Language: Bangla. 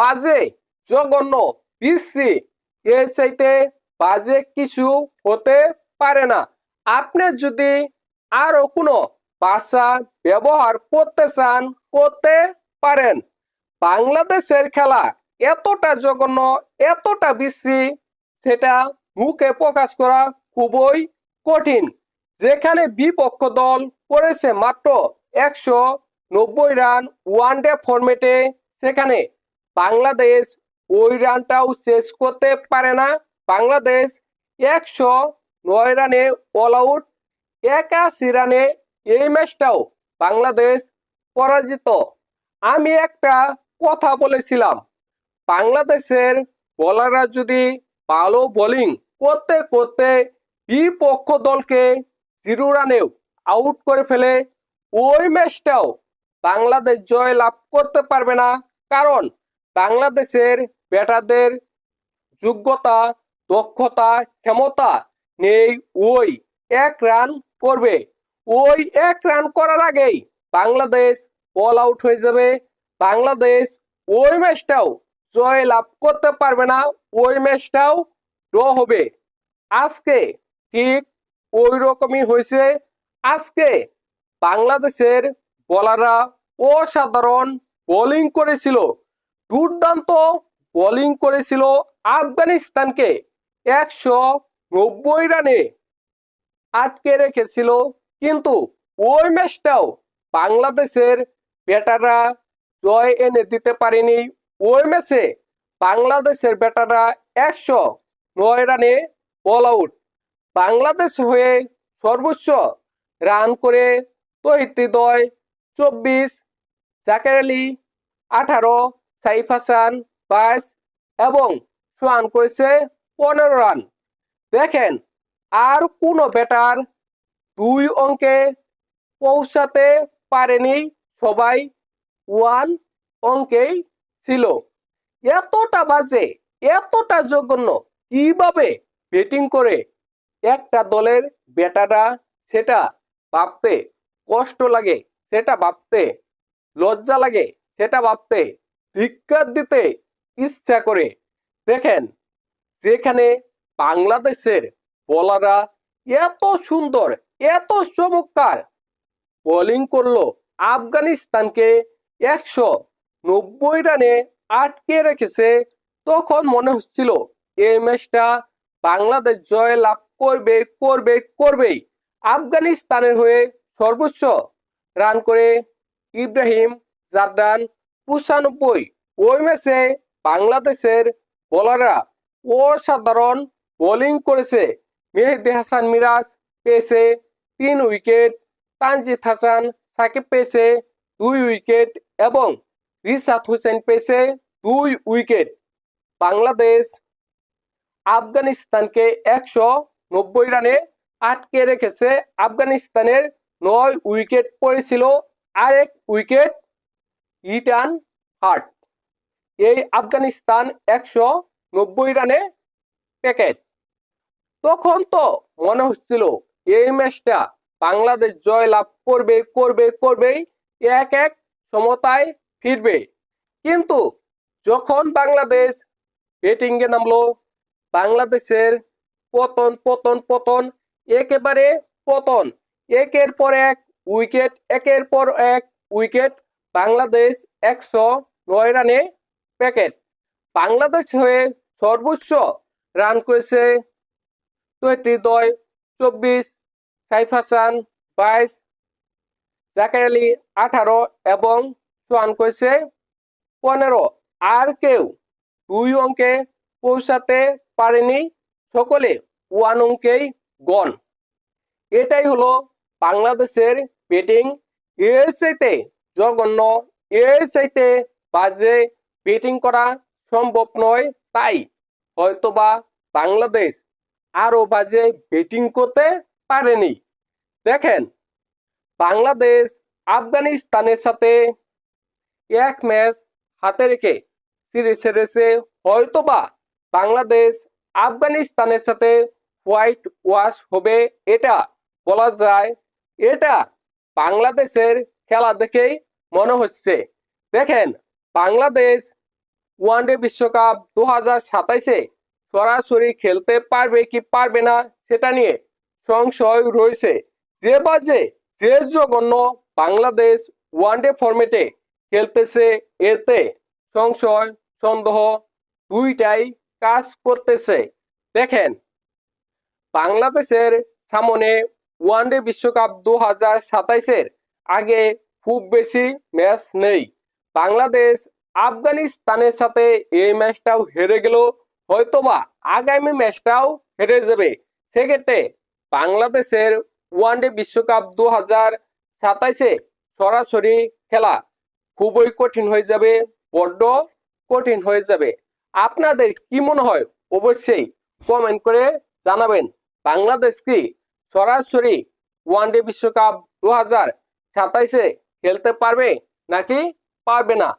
বাজে, জঘন্য, বিশ্রী, এর চাইতে বাজে কিছু হতে পারে না। আপনি যদি আরো কোনো ভাষা ব্যবহার করতে চান করতে পারেন। বাংলাদেশের খেলা এতটা জঘন্য, এতটা বিশ্রী, সেটা মুখে প্রকাশ করা খুবই কঠিন। যেখানে বিপক্ষ দল করেছে মাত্র 190 রান ওয়ানডে ফরম্যাটে, সেখানে বাংলাদেশ ওই রানটাও শেষ করতে পারে না। বাংলাদেশ 109 রানে অল আউট, 81 রানে এই ম্যাচটাও বাংলাদেশ পরাজিত। আমি একটা কথা বলেছিলাম, বাংলাদেশের বোলাররা যদি ভালো বোলিং করতে করতে বিপক্ষ দলকে 0 রানেও আউট করে ফেলে, ওই ম্যাচটাও বাংলাদেশ জয় লাভ করতে পারবে না। কারণ বাংলাদেশের ব্যাটারদের যোগ্যতা, দক্ষতা, ক্ষমতা নেই ওই 1 রান করবে। ওই 1 রান করার আগেই বাংলাদেশ অল আউট হয়ে যাবে। বাংলাদেশ ওই ম্যাচটাও জয় লাভ করতে পারবে না, ওই ম্যাচটাও ড্র হবে। আজকে ঠিক ওই রকমই হয়েছে। আজকে বাংলাদেশের বোলাররা অসাধারণ বোলিং করেছিল, দুর্দান্ত বোলিং করেছিল, আফগানিস্তানকে 190 রানে আটকে রেখেছিল। কিন্তু ওই ম্যাচটাও বাংলাদেশের ব্যাটাররা জয় এনে দিতে পারেনি। ওই ম্যাচে বাংলাদেশের ব্যাটাররা 109 রানে অল আউট। বাংলাদেশ হয়ে সর্বোচ্চ রান করে তৌহিদ হৃদয় 24, জাকের আলী 18, সাইফ হাসান 22 এবং সোহান করেছে 15 রান। দেখেন, আর কোনো ব্যাটার 2 অঙ্কে পৌঁছাতে পারেনি, সবাই 1 অঙ্কেই ছিল। এতটা বাজে, এতটা জঘন্য কিভাবে ব্যাটিং করে একটা দলের ব্যাটাররা, সেটা ভাবতে কষ্ট লাগে, সেটা ভাবতে লজ্জা লাগে, সেটা ভাবতে ধিক্কার দিতে ইচ্ছা করে। দেখেন, যেখানে বাংলাদেশের বোলাররা এত সুন্দর, এত চমৎকার বোলিং করলো, আফগানিস্তানকে 190 রানে আটকে রেখেছে, তখন মনে হচ্ছিল এই ম্যাচটা বাংলাদেশ জয় লাভ করবে করবে করবেই। আফগানিস্তানের হয়ে সর্বোচ্চ রান করে ইব্রাহিম জারদান 95। ওই ম্যাচে বাংলাদেশের বোলাররা অসাধারণ বোলিং করেছে। মেহেদী হাসান মিরাজ পেয়েছে 3 উইকেট, তানজিদ হাসান সাকিব পেয়েছে 2 উইকেট এবং রিশাদ হোসেন পেয়েছে 2 উইকেট। বাংলাদেশ আফগানিস্তানকে 190 রানে আটকে রেখেছে। আফগানিস্তানের 9 উইকেট পড়েছিল, আরেক উইকেট রিটার্ন হার্ট। এই আফগানিস্তান 190 রানে প্যাকেট। তখন তো মনে হচ্ছিল এই ম্যাচটা বাংলাদেশ জয় লাভ করবে করবে করবেই, 1-1 সমতায় ফিরবে। কিন্তু যখন বাংলাদেশ ব্যাটিং এ নামলো, বাংলাদেশের পতন পতন পতন, একেবারে পতন। একের পর এক উইকেট, একের পর এক উইকেট। বাংলাদেশ 109 রানে প্যাকেট। বাংলাদেশ হয়ে সর্বোচ্চ রান করেছে তৌহিদ হৃদয় 24, সাইফ হাসান 22, জাকের আলী 18 এবং সোহান করেছে 15। আর কেউ 2 অঙ্কে পৌঁছাতে পারেনি, সকলে 1 অঙ্কেই গন। এটাই হলো বাংলাদেশের ব্যাটিং। এর চাইতে জঘন্য, এর চাইতে বাজে ব্যাটিং করা সম্ভব নয়। তাই হয়তোবা বাংলাদেশ আরো বাজে ব্যাটিং করতে পারেনি। দেখেন, বাংলাদেশ আফগানিস্তানের সাথে 1 ম্যাচ হাতে রেখে সিরিজ হেরেছে। হয়তোবা বাংলাদেশ আফগানিস্তানের সাথে হোয়াইট ওয়াশ হবে, এটা বলা যায়। এটা বাংলাদেশের খেলা দেখেই মনে হচ্ছে। দেখেন, বাংলাদেশ ওয়ানডে বিশ্বকাপ 2027-এ সরাসরি খেলতে পারবে কি পারবে না সেটা নিয়ে সংশয় রয়েছে। যে জঘন্য বাংলাদেশ ওয়ানডে ফরম্যাটে খেলতেছে, এতে সংশয় সন্দেহ দুইটাই কাজ করতেছে। দেখেন, বাংলাদেশের সামনে ওয়ানডে বিশ্বকাপ 2027-এর আগে খুব বেশি ম্যাচ নেই। বাংলাদেশ আফগানিস্তানের সাথে এই ম্যাচটাও হেরে গেল, হয়তোবা আগামী ম্যাচটাও হেরে যাবে। সেক্ষেত্রে বাংলাদেশের ওয়ানডে বিশ্বকাপ 2027-এ সরাসরি খেলা খুবই কঠিন হয়ে যাবে, বড্ড কঠিন হয়ে যাবে। আপনাদের কি মনে হয় অবশ্যই কমেন্ট করে জানাবেন। বাংলাদেশ কি সরাসরি ওয়ানডে বিশ্বকাপ 2027-এ খেলতে পারবে নাকি পারবে না?